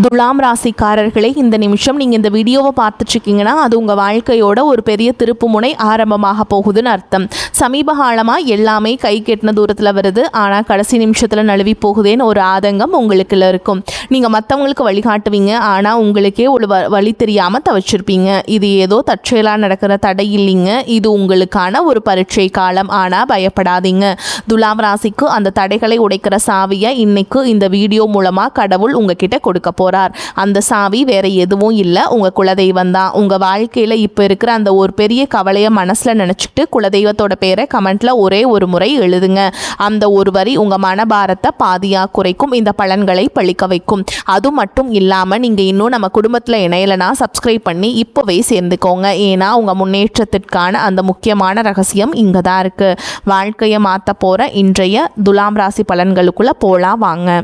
துலாம் ராசிக்காரர்களே, இந்த நிமிஷம் நீங்கள் இந்த வீடியோவை பார்த்துட்ருக்கீங்கன்னா அது உங்கள் வாழ்க்கையோட ஒரு பெரிய திருப்புமுனை ஆரம்பமாக போகுதுன்னு அர்த்தம். சமீப காலமாக எல்லாமே கை கெட்டின தூரத்தில் வருது, ஆனால் கடைசி நிமிஷத்தில் நழுவி போகுதேன்னு ஒரு ஆதங்கம் உங்களுக்குள்ள இருக்கும். நீங்கள் மற்றவங்களுக்கு வழிகாட்டுவீங்க, ஆனால் உங்களுக்கே ஒரு வழி தெரியாமல் தவிச்சிருப்பீங்க. இது ஏதோ தற்செயலாக நடக்கிற தடை இல்லைங்க, இது உங்களுக்கான ஒரு பரீட்சை காலம். ஆனால் பயப்படாதீங்க, துலாம் ராசிக்கு அந்த தடைகளை உடைக்கிற சாவியை இன்னைக்கு இந்த வீடியோ மூலமாக கடவுள் உங்ககிட்ட கொடுக்க போறார். அந்த சாவி வேற எதுவும் இல்லை, உங்க குலதெய்வம் தான். உங்க வாழ்க்கையில இப்ப இருக்கிற அந்த ஒரு பெரிய கவலையை மனசுல நினைச்சிட்டு குலதெய்வத்தோட பேரை கமெண்ட்ல ஒரே ஒரு முறை எழுதுங்க. அந்த ஒரு வரி உங்க மனபாரத்தை பாதியா குறைக்கும், இந்த பலன்களை பழிக்க வைக்கும். அது மட்டும் இல்லாம நீங்க இன்னும் நம்ம குடும்பத்துல இணையலனா சப்ஸ்கிரைப் பண்ணி இப்பவே சேர்ந்துக்கோங்க. ஏன்னா உங்க முன்னேற்றத்திற்கான அந்த முக்கியமான ரகசியம் இங்க தான் இருக்கு. வாழ்க்கையை மாத்த போற இன்றைய துலாம் ராசி பலன்களுக்குள்ள போலாம் வாங்க.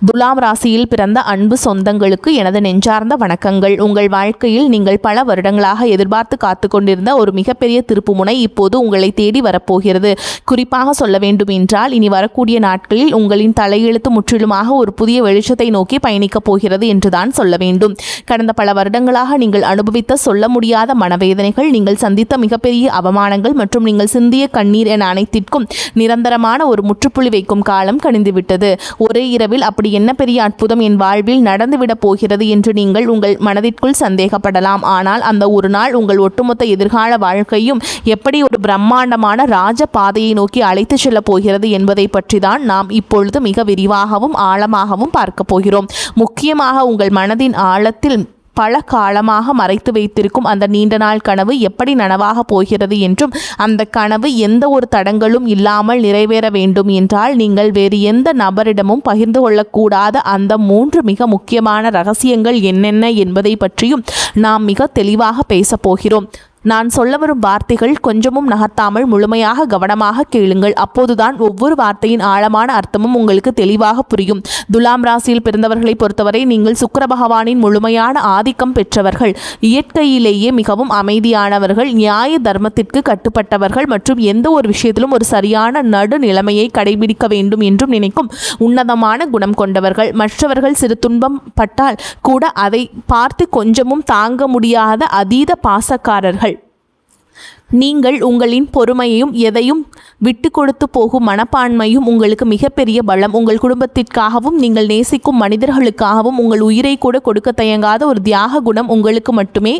துலாம் ராசியில் பிறந்த அன்பு சொந்தங்களுக்கு எனது நெஞ்சார்ந்த வணக்கங்கள். உங்கள் வாழ்க்கையில் நீங்கள் பல வருடங்களாக எதிர்பார்த்து காத்து கொண்டிருந்த ஒரு மிகப்பெரிய திருப்புமுனை இப்போது உங்களை தேடி வரப்போகிறது. குறிப்பாக சொல்ல வேண்டும் என்றால், இனி வரக்கூடிய நாட்களில் உங்களின் தலையெழுத்து முற்றிலுமாக ஒரு புதிய வெளிச்சத்தை நோக்கி பயணிக்கப் போகிறது என்றுதான் சொல்ல வேண்டும். கடந்த பல வருடங்களாக நீங்கள் அனுபவித்த சொல்ல முடியாத மனவேதனைகள், நீங்கள் சந்தித்த மிகப்பெரிய அவமானங்கள் மற்றும் நீங்கள் சிந்திய கண்ணீர் என அனைத்திற்கும் நிரந்தரமான ஒரு முற்றுப்புள்ளி வைக்கும் காலம் கணிந்துவிட்டது. ஒரே இரவில் அப்படி என்ன பெரிய அற்புதம் என் வாழ்வில் நடந்துவிடப் போகிறது என்று நீங்கள் உங்கள் மனதிற்குள் சந்தேகப்படலாம். ஆனால் அந்த ஒரு நாள் உங்கள் ஒட்டுமொத்த எதிர்கால வாழ்க்கையும் எப்படி ஒரு பிரம்மாண்டமான ராஜ பாதையை நோக்கி அழைத்து செல்ல போகிறது என்பதை பற்றி தான் நாம் இப்பொழுது மிக விரிவாகவும் ஆழமாகவும் பார்க்க போகிறோம். முக்கியமாக உங்கள் மனதின் ஆழத்தில் பல காலமாக மறைத்து வைத்திருக்கும் அந்த நீண்ட நாள் கனவு எப்படி நனவாக போகிறது என்றும், அந்த கனவு எந்த ஒரு தடங்களும் இல்லாமல் நிறைவேற வேண்டும் என்றால் நீங்கள் வேறு எந்த நபரிடமும் பகிர்ந்து கொள்ளக்கூடாத அந்த 3 மிக முக்கியமான ரகசியங்கள் என்னென்ன என்பதை பற்றியும் நாம் மிக தெளிவாக பேசப் போகிறோம். நான் சொல்ல வரும் வார்த்தைகள் கொஞ்சமும் நகர்த்தாமல் முழுமையாக கவனமாக கேளுங்கள். அப்போதுதான் ஒவ்வொரு வார்த்தையின் ஆழமான அர்த்தமும் உங்களுக்கு தெளிவாக புரியும். துலாம் ராசியில் பிறந்தவர்களை பொறுத்தவரை நீங்கள் சுக்கிர பகவானின் முழுமையான ஆதிக்கம் பெற்றவர்கள். இயற்கையிலேயே மிகவும் அமைதியானவர்கள், நியாய தர்மத்திற்கு கட்டுப்பட்டவர்கள் மற்றும் எந்த ஒரு விஷயத்திலும் ஒரு சரியான நடுநிலைமையை கடைபிடிக்க வேண்டும் என்றும் நினைக்கும் உன்னதமான குணம் கொண்டவர்கள். மற்றவர்கள் சிறு துன்பம் பட்டால் கூட அதை பார்த்து கொஞ்சமும் தாங்க முடியாத அதீத பாசக்காரர்கள். நீங்கள் உங்களின் பொறுமையையும் எதையும் விட்டு கொடுத்து போகும் மனப்பான்மையும் உங்களுக்கு மிகப்பெரிய பலம். உங்கள் குடும்பத்திற்காகவும் நீங்கள் நேசிக்கும் மனிதர்களுக்காகவும் உங்கள் உயிரை கூட கொடுக்க தயங்காத ஒரு தியாக குணம் உங்களுக்கு மட்டுமே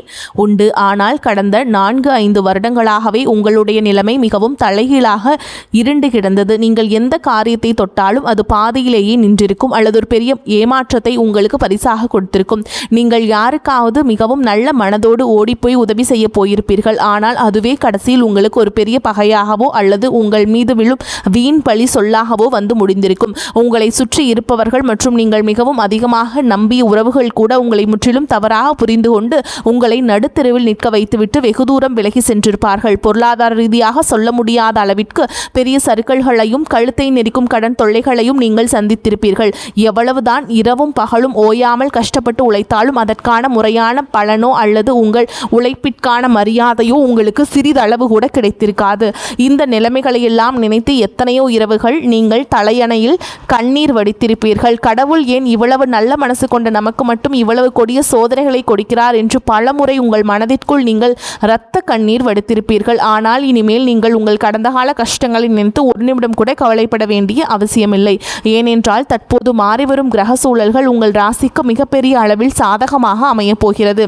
உண்டு. ஆனால் கடந்த 4-5 வருடங்களாகவே உங்களுடைய நிலைமை மிகவும் தலைகீழாக இருண்டு கிடந்தது. நீங்கள் எந்த காரியத்தை தொட்டாலும் அது பாதியிலேயே நின்றிருக்கும் அல்லது ஒரு பெரிய ஏமாற்றத்தை உங்களுக்கு பரிசாக கொடுத்திருக்கும். நீங்கள் யாருக்காவது மிகவும் நல்ல மனதோடு ஓடிப்போய் உதவி செய்ய போயிருப்பீர்கள், ஆனால் அதுவே கடைசியில் உங்களுக்கு ஒரு பெரிய பகையாகவோ அல்லது உங்கள் மீது விழும் வீண் பழி சொல்லாகவோ வந்து முடிந்திருக்கும். உங்களை சுற்றி இருப்பவர்கள் மற்றும் நீங்கள் மிகவும் அதிகமாக நம்பிய உறவுகள் கூட உங்களை முற்றிலும் தவறாக புரிந்து கொண்டு உங்களை நடுத்தெருவில் நிற்க வைத்துவிட்டு வெகு தூரம் விலகி சென்றிருப்பார்கள். பொருளாதார ரீதியாக சொல்ல முடியாத அளவிற்கு பெரிய சறுக்கல்களையும் கழுத்தை நெரிக்கும் கடன் தொல்லைகளையும் நீங்கள் சந்தித்திருப்பீர்கள். எவ்வளவுதான் இரவும் பகலும் ஓயாமல் கஷ்டப்பட்டு உழைத்தாலும் அதற்கான முறையான பலனோ அல்லது உங்கள் உழைப்பிற்கான மரியாதையோ உங்களுக்கு சிறிதளவு கூட கிடைத்திருக்காது. இந்த நிலைமைகளை எல்லாம் நினைத்து எத்தனையோ இரவுகள் நீங்கள் தலையணையில் கண்ணீர் வடித்திருப்பீர்கள். கடவுள் ஏன் இவ்வளவு நல்ல மனசு கொண்ட நமக்கு மட்டும் இவ்வளவு கொடிய சோதனைகளை கொடுக்கிறார் என்று பலமுறை உங்கள் மனதிற்குள் நீங்கள் இரத்த கண்ணீர் வடித்திருப்பீர்கள். ஆனால் இனிமேல் நீங்கள் உங்கள் கடந்த கால கஷ்டங்களை நினைத்து ஒரு நிமிடம் கூட கவலைப்பட வேண்டிய அவசியமில்லை. ஏனென்றால் தற்போது மாறிவரும் கிரக சூழல்கள் உங்கள் ராசிக்கு மிகப்பெரிய அளவில் சாதகமாக அமையப் போகிறது.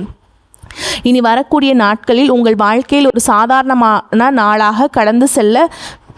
இனி வரக்கூடிய நாட்களில் உங்கள் வாழ்க்கையில் ஒரு சாதாரணமான நாளாக கடந்து செல்ல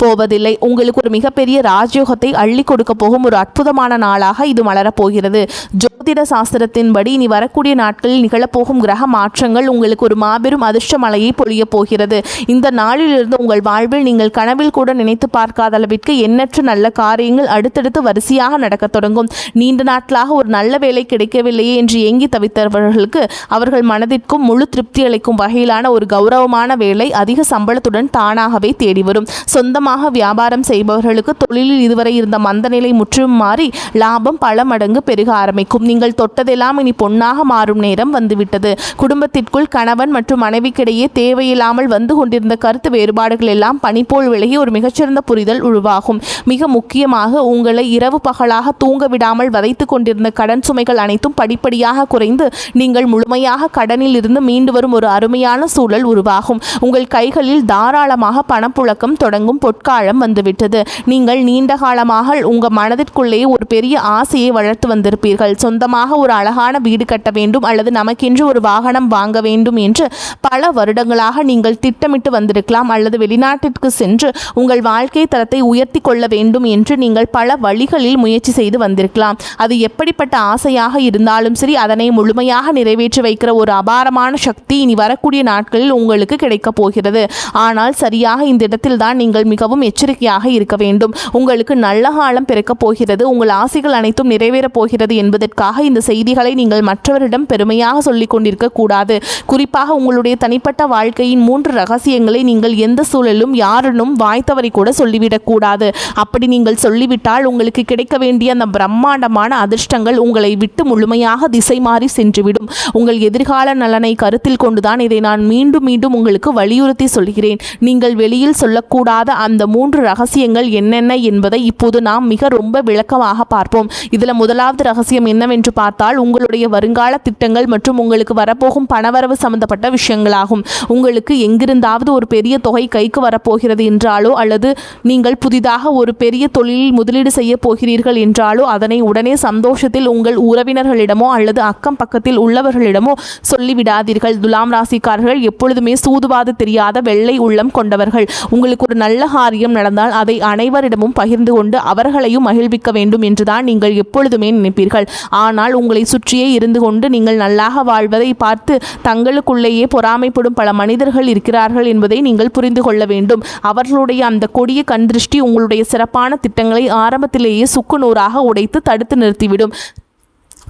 போவதில்லை. உங்களுக்கு ஒரு மிகப்பெரிய ராஜயோகத்தை அள்ளி கொடுக்க போகும் ஒரு அற்புதமான நாளாக இது மலரப்போகிறது. ஜோதிட சாஸ்திரத்தின்படி இனி வரக்கூடிய நாட்களில் நிகழப்போகும் கிரக மாற்றங்கள் உங்களுக்கு ஒரு மாபெரும் அதிர்ஷ்ட மழையை பொழிய போகிறது. இந்த நாளிலிருந்து உங்கள் வாழ்வில் நீங்கள் கனவில் கூட நினைத்து பார்க்காத அளவிற்கு எண்ணற்ற நல்ல காரியங்கள் அடுத்தடுத்து வரிசையாக நடக்க தொடங்கும். நீண்ட நாட்களாக ஒரு நல்ல வேலை கிடைக்கவில்லையே என்று ஏங்கி தவித்தவர்களுக்கு அவர்கள் மனதிற்கும் முழு திருப்தி அளிக்கும் வகையிலான ஒரு கௌரவமான வேலை அதிக சம்பளத்துடன் தானாகவே தேடி வரும். சொந்தமாக வியாபாரம் செய்பவர்களுக்கு தொழிலில் இதுவரை இருந்த மந்த நிலை முற்றும் மாறி லாபம் பல மடங்கு பெருக ஆரம்பிக்கும். நீங்கள் தொட்டதெல்லாம் இனி பொன்னாக மாறும் நேரம் வந்துவிட்டது. குடும்பத்திற்குள் கணவன் மற்றும் மனைவிக்கிடையே தேவையில்லாமல் வந்து கொண்டிருந்த கருத்து வேறுபாடுகள் எல்லாம் பனிப்போல் விலகி ஒரு மிகச்சிறந்த புரிதல் உருவாகும். மிக முக்கியமாக உங்களை இரவு பகலாக தூங்க விடாமல் வதைத்து கொண்டிருந்த கடன் சுமைகள் அனைத்தும் படிப்படியாக குறைந்து நீங்கள் முழுமையாக கடனில் இருந்து மீண்டு வரும் ஒரு அருமையான சூழல் உருவாகும். உங்கள் கைகளில் தாராளமாக பணப்புழக்கம் தொடங்கும் பொற்காலம் வந்துவிட்டது. நீங்கள் நீண்ட காலமாக உங்கள் மனதிற்குள்ளேயே ஒரு பெரிய ஆசையை வளர்த்து வந்திருப்பீர்கள். சொந்தமாக ஒரு அழகான வீடு கட்ட வேண்டும் அல்லது நமக்கென்று ஒரு வாகனம் வாங்க வேண்டும் என்று பல வருடங்களாக நீங்கள் திட்டமிட்டு வந்திருக்கலாம். அல்லது வெளிநாட்டிற்கு சென்று உங்கள் வாழ்க்கை தரத்தை உயர்த்தி கொள்ள வேண்டும் என்று நீங்கள் பல வழிகளில் முயற்சி செய்து வந்திருக்கலாம். அது எப்படிப்பட்ட ஆசையாக இருந்தாலும் சரி, அதனை முழுமையாக நிறைவேற்றி வைக்கிற ஒரு அபாரமான சக்தி இனி வரக்கூடிய நாட்களில் உங்களுக்கு கிடைக்கப் போகிறது. ஆனால் சரியாக இந்த இடத்தில் தான் நீங்கள் மிகவும் எச்சரிக்கையாக இருக்க வேண்டும். உங்களுக்கு நல்ல காலம் பிறக்கப் போகிறது, உங்கள் ஆசைகள் அனைத்தும் நிறைவேறப் போகிறது என்பதற்காக இந்த செய்திகளை நீங்கள் மற்றவரிடம் பெருமையாக சொல்லிக் கொண்டிருக்க கூடாது. குறிப்பாக உங்களுடைய தனிப்பட்ட வாழ்க்கையின் 3 ரகசியங்களை நீங்கள் எந்த சூழலும் யாரிடம் வாய்த்தவரை கூட சொல்லிவிடக் கூடாது. அப்படி நீங்கள் சொல்லிவிட்டால் உங்களுக்கு கிடைக்க வேண்டிய அந்த பிரம்மாண்டமான அதிர்ஷ்டங்கள் உங்களை விட்டு முழுமையாக திசை மாறி சென்றுவிடும். உங்கள் எதிர்கால நலனை கருத்தில் கொண்டுதான் இதை நான் மீண்டும் மீண்டும் உங்களுக்கு வலியுறுத்தி சொல்கிறேன். நீங்கள் வெளியில் சொல்லக்கூடாத அந்த 3 ரகசியங்கள் என்னென்ன என்பதை இப்போது நாம் மிக ரொம்ப விளக்கமாக பார்ப்போம். இதில் முதலாவது ரகசியம் என்னவென்று பார்த்தால், உங்களுடைய வருங்கால திட்டங்கள் மற்றும் உங்களுக்கு வரப்போகும் பணவரவு சம்பந்தப்பட்ட விஷயங்களாகும். உங்களுக்கு எங்கிருந்தாவது ஒரு பெரிய தொகை கைக்கு வரப்போகிறது என்றாலோ அல்லது நீங்கள் புதிதாக ஒரு பெரிய தொழிலில் முதலீடு செய்ய போகிறீர்கள் என்றாலோ அதனை உடனே சந்தோஷத்தில் உங்கள் உறவினர்களிடமோ அல்லது அக்கம் பக்கத்தில் உள்ளவர்களிடமோ சொல்லிவிடாதீர்கள். துலாம் ராசிக்காரர்கள் எப்பொழுதுமே சூதுவாது தெரியாத வெள்ளை உள்ளம் கொண்டவர்கள். உங்களுக்கு ஒரு நல்ல காரியம் நடந்தால் அதை அனைவரிடமும் பகிர்ந்து கொண்டு அவர்களையும் மகிழ்விக்க வேண்டும் என்றுதான் நீங்கள் எப்பொழுதுமே நினைப்பீர்கள். ஆனால் உங்களை சுற்றியே இருந்து கொண்டு நீங்கள் நல்லாக வாழ்வதை பார்த்து தங்களுக்குள்ளேயே பொறாமைப்படும் பல மனிதர்கள் இருக்கிறார்கள் என்பதை நீங்கள் புரிந்து கொள்ள வேண்டும். அவர்களுடைய அந்த கொடிய கண்திருஷ்டி உங்களுடைய சிறப்பான திட்டங்களை ஆரம்பத்திலேயே சுக்குநூறாக உடைத்து தடுத்து நிறுத்திவிடும்.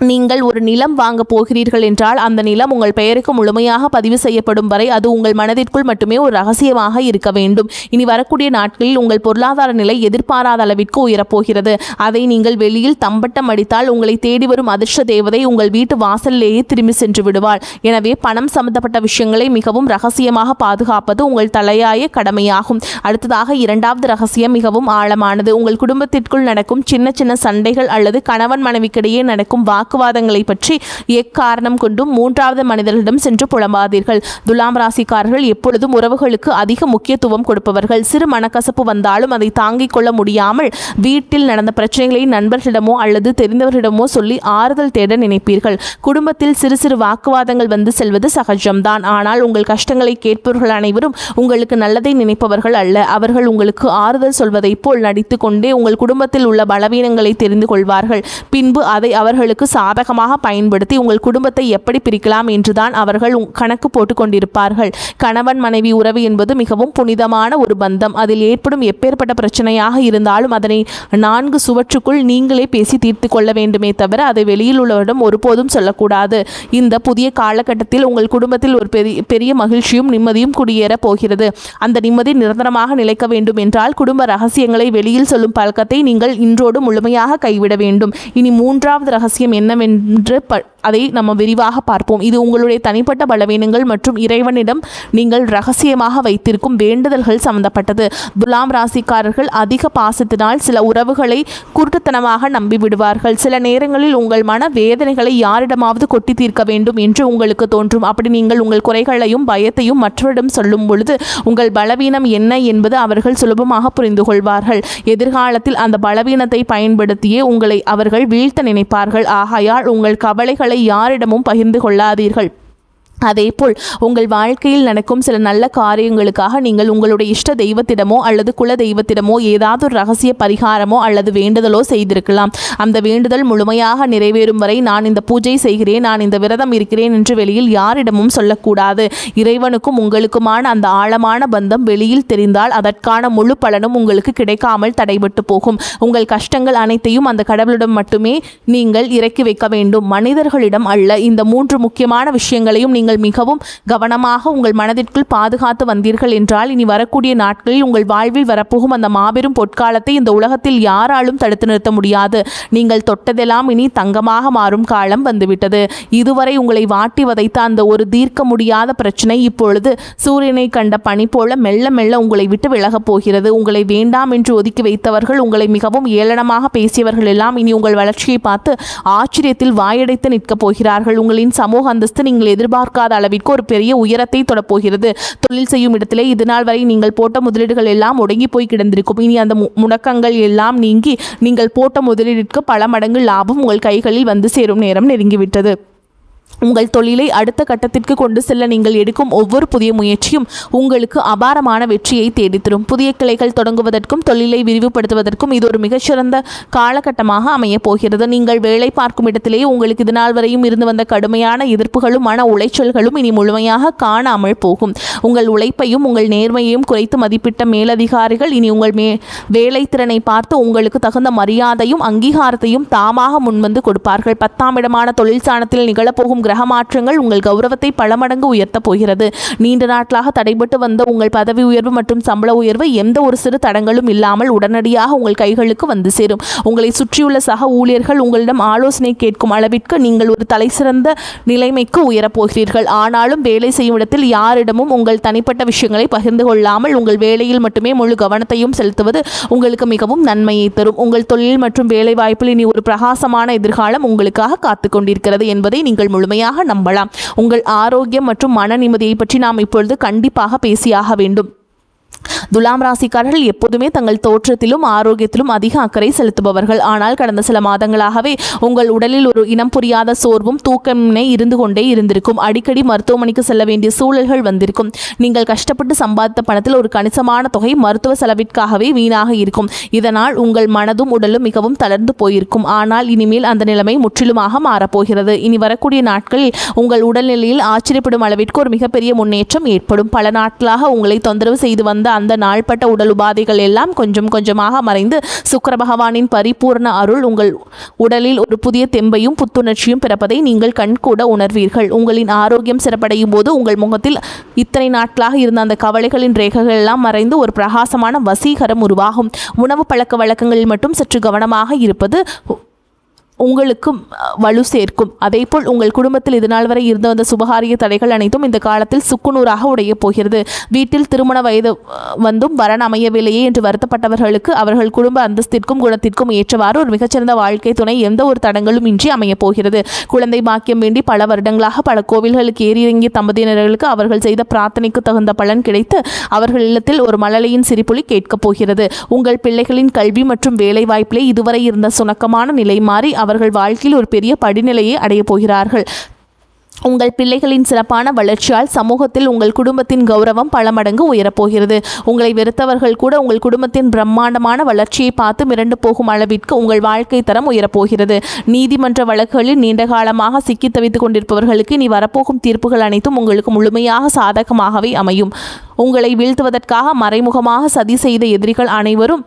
நீங்கள் ஒரு நிலம் வாங்க போகிறீர்கள் என்றால் அந்த நிலம் உங்கள் பெயருக்கு முழுமையாக பதிவு செய்யப்படும் வரை அது உங்கள் மனதிற்குள் மட்டுமே ஒரு ரகசியமாக இருக்க வேண்டும். இனி வரக்கூடிய நாட்களில் உங்கள் பொருளாதார நிலை எதிர்பாராத அளவிற்கு உயரப்போகிறது. அதை நீங்கள் வெளியில் தம்பட்டம் அடித்தால் உங்களை தேடி வரும் அதிர்ஷ்ட தேவதை உங்கள் வீட்டு வாசலிலேயே திரும்பி சென்று விடுவாள். எனவே பணம் சம்பந்தப்பட்ட விஷயங்களை மிகவும் ரகசியமாக பாதுகாப்பது உங்கள் தலையாய கடமையாகும். அடுத்ததாக இரண்டாவது ரகசியம் மிகவும் ஆழமானது. உங்கள் குடும்பத்திற்குள் நடக்கும் சின்ன சின்ன சண்டைகள் அல்லது கணவன் மனைவிக்கிடையே நடக்கும் வாக்குவாதங்களை பற்றி எக்காரணம் கொண்டும் 3வது மனிதர்களிடம் சென்று புலம்பாதீர்கள். துலாம் ராசிக்காரர்கள் எப்பொழுதும் உறவுகளுக்கு அதிக முக்கியத்துவம் கொடுப்பவர்கள். சிறு மனக்கசப்பு வந்தாலும் அதை தாங்கிக் கொள்ள முடியாமல் வீட்டில் நடந்த பிரச்சனைகளை நண்பர்களிடமோ அல்லது தெரிந்தவர்களிடமோ சொல்லி ஆறுதல் தேட நினைப்பீர்கள். குடும்பத்தில் சிறு சிறு வாக்குவாதங்கள் வந்து செல்வது சகஜம்தான். ஆனால் உங்கள் கஷ்டங்களை கேட்பவர்கள் அனைவரும் உங்களுக்கு நல்லதை நினைப்பவர்கள் அல்ல. அவர்கள் உங்களுக்கு ஆறுதல் சொல்வதைப் போல் நடித்து கொண்டே உங்கள் குடும்பத்தில் உள்ள பலவீனங்களை தெரிந்து கொள்வார்கள். பின்பு அதை அவர்களுக்கு சாதகமாக பயன்படுத்தி உங்கள் குடும்பத்தை எப்படி பிரிக்கலாம் என்றுதான் அவர்கள் கணக்கு போட்டு கொண்டிருப்பார்கள். கணவன் மனைவி உறவு என்பது மிகவும் புனிதமான ஒரு பந்தம். அதில் ஏற்படும் எப்பேற்பட்ட பிரச்சனையாக இருந்தாலும் அதனை 4 சுவற்றுக்குள் நீங்களே பேசி தீர்த்து கொள்ள வேண்டுமே தவிர அதை வெளியில் உள்ளவரிடம் ஒருபோதும் சொல்லக்கூடாது. இந்த புதிய காலகட்டத்தில் உங்கள் குடும்பத்தில் ஒரு பெரிய மகிழ்ச்சியும் நிம்மதியும் குடியேற போகிறது. அந்த நிம்மதி நிரந்தரமாக நிலைக்க வேண்டும் என்றால் குடும்ப ரகசியங்களை வெளியில் சொல்லும் பழக்கத்தை நீங்கள் இன்றோடு முழுமையாக கைவிட வேண்டும். இனி 3வது ரகசியம் என்னவென்று அதை நம்ம விரிவாக பார்ப்போம். இது உங்களுடைய தனிப்பட்ட பலவீனங்கள் மற்றும் இறைவனிடம் நீங்கள் ரகசியமாக வைத்திருக்கும் வேண்டுதல்கள் சம்பந்தப்பட்டது. துலாம் ராசிக்காரர்கள் அதிக பாசத்தினால் சில உறவுகளை குருட்டுத்தனமாக நம்பிவிடுவார்கள். சில நேரங்களில் உங்கள் மன வேதனைகளை யாரிடமாவது கொட்டி தீர்க்க வேண்டும் என்று உங்களுக்கு தோன்றும். அப்படி நீங்கள் உங்கள் குறைகளையும் பயத்தையும் மற்றவரிடம் சொல்லும் பொழுது உங்கள் பலவீனம் என்ன என்பது அவர்கள் சுலபமாக புரிந்து கொள்வார்கள். எதிர்காலத்தில் அந்த பலவீனத்தை பயன்படுத்தியே உங்களை அவர்கள் வீழ்த்த நினைப்பார்கள். ஆகையால் உங்கள் கவலைகளை யாரிடமும் பகிர்ந்து கொள்ளாதீர்கள். அதேபோல் உங்கள் வாழ்க்கையில் நடக்கும் சில நல்ல காரியங்களுக்காக நீங்கள் உங்களுடைய இஷ்ட தெய்வத்திடமோ அல்லது குல தெய்வத்திடமோ ஏதாவது ஒரு ரகசிய பரிகாரமோ அல்லது வேண்டுதலோ செய்திருக்கலாம். அந்த வேண்டுதல் முழுமையாக நிறைவேறும் வரை நான் இந்த பூஜை செய்கிறேன், நான் இந்த விரதம் இருக்கிறேன் என்று வெளியில் யாரிடமும் சொல்லக்கூடாது. இறைவனுக்கும் உங்களுக்குமான அந்த ஆழமான பந்தம் வெளியில் தெரிந்தால் அதற்கான முழு பலனும் உங்களுக்கு கிடைக்காமல் தடைபட்டு போகும். உங்கள் கஷ்டங்கள் அனைத்தையும் அந்த கடவுளிடம் மட்டுமே நீங்கள் இறக்கி வைக்க வேண்டும், மனிதர்களிடம் அல்ல. இந்த 3 முக்கியமான விஷயங்களையும் நீங்கள் நீங்கள் மிகவும் கவனமாக உங்கள் மனதிற்குள் பாதுகாத்து வந்தீர்கள் என்றால் இனி வரக்கூடிய நாட்களில் உங்கள் வாழ்வில் வரப்போகும் அந்த மாபெரும் பொற்காலத்தை இந்த உலகத்தில் யாராலும் தடுத்து நிறுத்த முடியாது. நீங்கள் தொட்டதெல்லாம் இனி தங்கமாக மாறும் காலம் வந்துவிட்டது. இதுவரை உங்களை வாட்டி வதைத்த அந்த ஒரு தீர்க்க முடியாத பிரச்சனை இப்பொழுது சூரியனை கண்ட பனி போல மெல்ல மெல்ல உங்களை விட்டு விலகப் போகிறது. உங்களை வேண்டாம் என்று ஒதுக்கி வைத்தவர்கள், உங்களை மிகவும் ஏளனமாக பேசியவர்கள் எல்லாம் இனி உங்கள் வளர்ச்சியை பார்த்து ஆச்சரியத்தில் வாயடைத்து நிற்கப் போகிறார்கள். உங்களின் சமூக அந்தஸ்து நீங்கள் எதிர்பார்க்காத அளவிற்கு ஒரு பெரிய உயரத்தை தொடப்போகிறது. தொழில் செய்யும் இடத்திலே இதுநாள் வரை நீங்கள் போட்ட முதலீடுகள் எல்லாம் முடங்கி போய் கிடந்திருக்கும். இனி அந்த முடக்கங்கள் எல்லாம் நீங்கி நீங்கள் போட்ட முதலீட்டிற்கு பல மடங்கு லாபம் உங்கள் கைகளில் வந்து சேரும் நேரம் நெருங்கிவிட்டது. உங்கள் தொழிலை அடுத்த கட்டத்திற்கு கொண்டு செல்ல நீங்கள் எடுக்கும் ஒவ்வொரு புதிய முயற்சியும் உங்களுக்கு அபாரமான வெற்றியை தேடித்தரும். புதிய கிளைகள் தொடங்குவதற்கும் தொழிலை விரிவுபடுத்துவதற்கும் இது ஒரு மிகச்சிறந்த காலகட்டமாக அமையப் போகிறது. நீங்கள் வேலை பார்க்கும் இடத்திலேயே உங்களுக்கு இதுநாள் வரையும் இருந்து வந்த கடுமையான எதிர்ப்புகளும் மன உளைச்சல்களும் இனி முழுமையாக காணாமல் போகும். உங்கள் உழைப்பையும் உங்கள் நேர்மையையும் குறைத்து மதிப்பிட்ட மேலதிகாரிகள் இனி உங்கள் வேலை திறனை பார்த்து உங்களுக்கு தகுந்த மரியாதையும் அங்கீகாரத்தையும் தாமாக முன்வந்து கொடுப்பார்கள். 10ஆம் இடமான தொழில் ஸ்தானத்தில் நிகழப்போகும் கிரக மாற்றங்கள் உங்கள் கௌரவத்தை பல மடங்கு உயர்த்தப் போகிறது. நீண்ட நாட்களாக தடைபட்டு வந்த உங்கள் பதவி உயர்வு மற்றும் சம்பள உயர்வு எந்த ஒரு சிறு தடங்களும் இல்லாமல் உடனடியாக உங்கள் கைகளுக்கு வந்து சேரும். உங்களை சுற்றியுள்ள சக ஊழியர்கள் உங்களிடம் ஆலோசனை கேட்கும் அளவிற்கு நீங்கள் ஒரு தலைசிறந்த நிலைமைக்கு உயரப்போகிறீர்கள். ஆனாலும் வேலை செய்யும் இடத்தில் யாரிடமும் உங்கள் தனிப்பட்ட விஷயங்களை பகிர்ந்து கொள்ளாமல் உங்கள் வேலையில் மட்டுமே முழு கவனத்தையும் செலுத்துவது உங்களுக்கு மிகவும் நன்மையை தரும். உங்கள் தொழில் மற்றும் வேலை வாய்ப்பில் இனி ஒரு பிரகாசமான எதிர்காலம் உங்களுக்காக காத்து கொண்டிருக்கிறது என்பதை நீங்கள் முழுமையாக நம்பலாம். உங்கள் ஆரோக்கியம் மற்றும் மன நிம்மதியை பற்றி நாம் இப்பொழுது கண்டிப்பாக பேசியாக வேண்டும். துலாம் ராசிக்காரர்கள் எப்போதுமே தங்கள் தோற்றத்திலும் ஆரோக்கியத்திலும் அதிக அக்கறை செலுத்துபவர்கள். ஆனால் கடந்த சில மாதங்களாகவே உங்கள் உடலில் ஒரு இனம் புரியாத சோர்வும் தூக்கமின்மை இருந்து கொண்டே இருந்திருக்கும். அடிக்கடி மருத்துவமனைக்கு செல்ல வேண்டிய சூழல்கள் வந்திருக்கும். நீங்கள் கஷ்டப்பட்டு சம்பாதித்த பணத்தில் ஒரு கணிசமான தொகை மருத்துவ செலவிற்காகவே வீணாக இருக்கும். இதனால் உங்கள் மனதும் உடலும் மிகவும் தளர்ந்து போயிருக்கும். ஆனால் இனிமேல் அந்த நிலைமை முற்றிலுமாக மாறப்போகிறது. இனி வரக்கூடிய நாட்களில் உங்கள் உடல்நிலையில் ஆச்சரியப்படும் அளவிற்கு ஒரு மிகப்பெரிய முன்னேற்றம் ஏற்படும். பல நாட்களாக உங்களை தொந்தரவு செய்து வந்த அந்த நாள்பட்ட உடல் உபாதைகள் எல்லாம் கொஞ்சம் கொஞ்சமாக மறைந்து சுக்கிர பகவானின் பரிபூர்ண அருள் உங்கள் உடலில் ஒரு புதிய தெம்பையும் புத்துணர்ச்சியும் பிறப்பதை நீங்கள் கண்கூட உணர்வீர்கள். உங்களின் ஆரோக்கியம் சிறப்படையும் போது உங்கள் முகத்தில் இத்தனை நாட்களாக இருந்த அந்த கவலைகளின் ரேகைகள் எல்லாம் மறைந்து ஒரு பிரகாசமான வசீகரம் உருவாகும். உணவு பழக்க வழக்கங்களில் மட்டும் சற்று கவனமாக இருப்பது உங்களுக்கும் வலு சேர்க்கும். அதேபோல் உங்கள் குடும்பத்தில் இதுநாள் வரை இருந்த வந்த சுபகாரிய தடைகள் அனைத்தும் இந்த காலத்தில் சுக்குநூறாக உடைய போகிறது. வீட்டில் திருமண வயது வந்தும் வரன் அமையவில்லையே என்று வருத்தப்பட்டவர்களுக்கு அவர்கள் குடும்ப அந்தஸ்திற்கும் குணத்திற்கும் ஏற்றவாறு ஒரு மிகச்சிறந்த வாழ்க்கை துணை எந்த ஒரு தடங்களும் இன்றி அமையப் போகிறது. குழந்தை பாக்கியம் வேண்டி பல வருடங்களாக பல கோவில்களுக்கு ஏறியிறங்கிய தம்பதியினர்களுக்கு அவர்கள் செய்த பிரார்த்தனைக்கு தகுந்த பலன் கிடைத்து அவர்கள் இல்லத்தில் ஒரு மழலையின் சிரிப்புலி கேட்கப் போகிறது. உங்கள் பிள்ளைகளின் கல்வி மற்றும் வேலை வாய்ப்பிலே இதுவரை இருந்த சுணக்கமான நிலை மாறி அவர்கள் வாழ்க்கையில் ஒரு பெரிய படிநிலையை அடையப் போகிறார்கள். உங்கள் பிள்ளைகளின் சிறப்பான வளர்ச்சியால் சமூகத்தில் உங்கள் குடும்பத்தின் கௌரவம் பல மடங்கு உயரப்போகிறது. உங்களை வெறுத்தவர்கள் கூட உங்கள் குடும்பத்தின் பிரம்மாண்டமான வளர்ச்சியை பார்த்து மிரண்டு போகும் அளவிற்கு உங்கள் வாழ்க்கை தரம் உயரப்போகிறது. நீதிமன்ற வழக்குகளில் நீண்ட காலமாக சிக்கி தவித்துக் கொண்டிருப்பவர்களுக்கு இனி வரப்போகும் தீர்ப்புகள் அனைத்தும் உங்களுக்கு முழுமையாக சாதகமாகவே அமையும். உங்களை வீழ்த்துவதற்காக மறைமுகமாக சதி செய்த எதிரிகள் அனைவரும்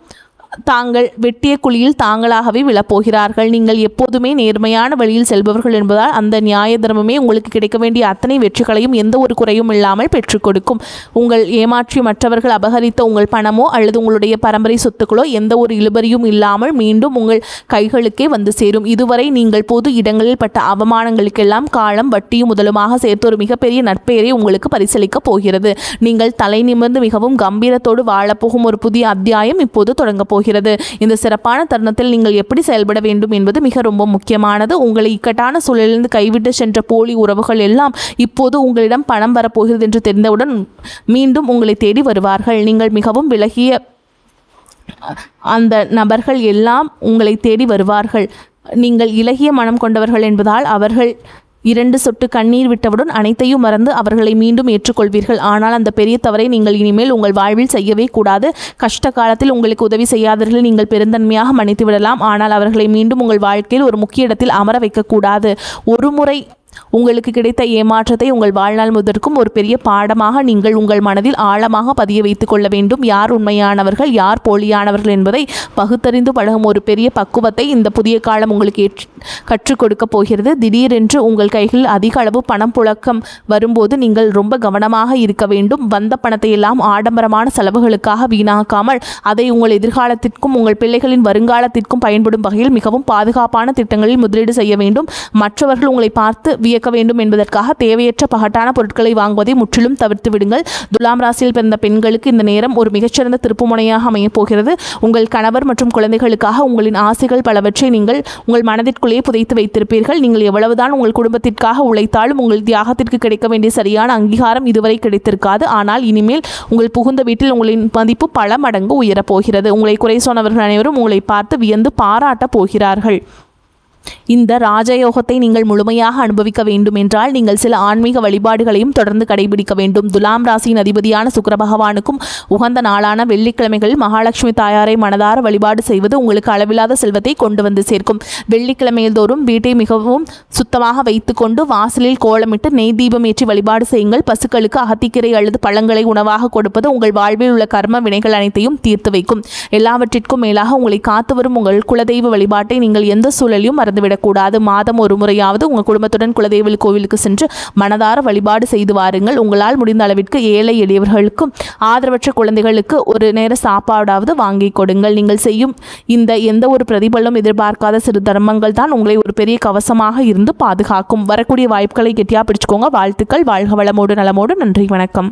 தாங்கள் வெட்டிய குழியில் தாங்களாகவே விழப்போகிறார்கள். நீங்கள் எப்போதுமே நேர்மையான வழியில் செல்பவர்கள் என்பதால் அந்த நியாய தர்மமே உங்களுக்கு கிடைக்க வேண்டிய அத்தனை வெற்றிகளையும் எந்த ஒரு குறையும் இல்லாமல் பெற்றுக் கொடுக்கும். உங்கள் ஏமாற்றி மற்றவர்கள் அபகரித்த உங்கள் பணமோ அல்லது உங்களுடைய பரம்பரை சொத்துக்களோ எந்த ஒரு இழுபறியும் இல்லாமல் மீண்டும் உங்கள் கைகளுக்கே வந்து சேரும். இதுவரை நீங்கள் பொது இடங்களில் பட்ட அவமானங்களுக்கெல்லாம் காலம் வட்டியும் முதலுமாக சேர்த்து ஒரு மிகப்பெரிய நற்பெயரை உங்களுக்கு பரிசளிக்கப் போகிறது. நீங்கள் தலை நிமிர்ந்து மிகவும் கம்பீரத்தோடு வாழப்போகும் ஒரு புதிய அத்தியாயம் இப்போது தொடங்கப் போகிறது. இந்த சிறப்பான தருணத்தில் நீங்கள் எப்படி செயல்பட வேண்டும் என்பது மிக ரொம்ப முக்கியமானது. உங்களை இக்கட்டான சூழலிலிருந்து கைவிட்டு சென்ற போலி உறவுகள் எல்லாம் இப்போது உங்களிடம் பணம் வரப்போகிறது என்று தெரிந்தவுடன் மீண்டும் உங்களை தேடி வருவார்கள். நீங்கள் மிகவும் விலகிய அந்த நபர்கள் எல்லாம் உங்களை தேடி வருவார்கள். நீங்கள் இலகிய மனம் கொண்டவர்கள் என்பதால் அவர்கள் 2 சொட்டு கண்ணீர் விட்டவுடன் அனைத்தையும் மறந்து அவர்களை மீண்டும் ஏற்றுக்கொள்வீர்கள். ஆனால் அந்த பெரிய தவறை நீங்கள் இனிமேல் உங்கள் வாழ்வில் செய்யவே கூடாது. கஷ்ட காலத்தில் உங்களுக்கு உதவி செய்யாதவர்களை நீங்கள் பெருந்தன்மையாக மன்னித்து விடலாம். ஆனால் அவர்களை மீண்டும் உங்கள் வாழ்க்கையில் ஒரு முக்கிய இடத்தில் அமர வைக்கக்கூடாது. ஒரு முறை உங்களுக்கு கிடைத்த ஏமாற்றத்தை உங்கள் வாழ்நாள் முதற்கும் ஒரு பெரிய பாடமாக நீங்கள் உங்கள் மனதில் ஆழமாக பதிய வைத்துக் கொள்ள வேண்டும். யார் உண்மையானவர்கள், யார் போலியானவர்கள் என்பதை பகுத்தறிந்து பழகும் ஒரு பெரிய பக்குவத்தை இந்த புதிய காலம் உங்களுக்கு கற்றுக் கொடுக்க போகிறது. திடீரென்று உங்கள் கைகளில் அதிக அளவு பணம் புழக்கம் வரும்போது நீங்கள் ரொம்ப கவனமாக இருக்க வேண்டும். வந்த பணத்தை எல்லாம் ஆடம்பரமான செலவுகளுக்காக வீணாக்காமல் அதை உங்கள் எதிர்காலத்திற்கும் உங்கள் பிள்ளைகளின் வருங்காலத்திற்கும் பயன்படும் வகையில் மிகவும் பாதுகாப்பான திட்டங்களில் முதலீடு செய்ய வேண்டும். மற்றவர்கள் உங்களை பார்த்து வியக்க வேண்டும் என்பதற்காக தேவையற்ற பகட்டான பொருட்களை வாங்குவதை முற்றிலும் தவிர்த்து விடுங்கள். துலாம் ராசியில் பிறந்த பெண்களுக்கு இந்த நேரம் ஒரு மிகச்சிறந்த திருப்புமுனையாக அமையப் போகிறது. உங்கள் கணவர் மற்றும் குழந்தைகளுக்காக உங்களின் ஆசைகள் பலவற்றை நீங்கள் உங்கள் மனதிற்குள்ளேயே புதைத்து வைத்திருப்பீர்கள். நீங்கள் எவ்வளவுதான் உங்கள் குடும்பத்திற்காக உழைத்தாலும் உங்கள் தியாகத்திற்கு கிடைக்க வேண்டிய சரியான அங்கீகாரம் இதுவரை கிடைத்திருக்காது. ஆனால் இனிமேல் உங்கள் புகுந்த வீட்டில் உங்களின் மதிப்பு பல மடங்கு உயரப்போகிறது. உங்களை குறை சொன்னவர்கள் அனைவரும் உங்களை பார்த்து வியந்து பாராட்டப் போகிறார்கள். இந்த ராஜயோகத்தை நீங்கள் முழுமையாக அனுபவிக்க வேண்டும் என்றால் நீங்கள் சில ஆன்மீக வழிபாடுகளையும் தொடர்ந்து கடைபிடிக்க வேண்டும். துலாம் ராசியின் அதிபதியான சுக்கிர பகவானுக்கும் உகந்த நாளான வெள்ளிக்கிழமைகளில் மகாலட்சுமி தாயாரை மனதார வழிபாடு செய்வது உங்களுக்கு அளவில்லாத செல்வத்தை கொண்டு வந்து சேர்க்கும். வெள்ளிக்கிழமையில் தோறும் வீட்டை மிகவும் சுத்தமாக வைத்துக்கொண்டு வாசலில் கோலமிட்டு நெய் தீபம் ஏற்றி வழிபாடு செய்யுங்கள். பசுக்களுக்கு அகத்திக்கீரை அல்லது பழங்களை உணவாக கொடுப்பது உங்கள் வாழ்வில் உள்ள கர்ம வினைகள் அனைத்தையும் தீர்த்து வைக்கும். எல்லாவற்றிற்கும் மேலாக உங்களை காத்து வரும் உங்கள் குலதெய்வ வழிபாட்டை நீங்கள் எந்த சூழலையும் விடக்கூடாது. மாதம் ஒரு முறையாவது உங்கள் குடும்பத்துடன் குலதெய்வ கோவிலுக்கு சென்று மனதார வழிபாடு செய்து வாருங்கள். உங்களால் முடிந்த அளவிற்கு ஏழை எளியவர்களுக்கும் ஆதரவற்ற குழந்தைகளுக்கு ஒரு நேர சாப்பாடாவது வாங்கி கொடுங்கள். நீங்கள் செய்யும் இந்த எந்த ஒரு பிரதிபலனும் எதிர்பார்க்காத சிறு தர்மங்கள் தான் உங்களை ஒரு பெரிய கவசமாக இருந்து பாதுகாக்கும். வரக்கூடிய வாய்ப்புகளை கெட்டியா பிடிச்சுக்கோங்க. வாழ்த்துக்கள். வாழ்க வளமோடு நலமோடு. நன்றி, வணக்கம்.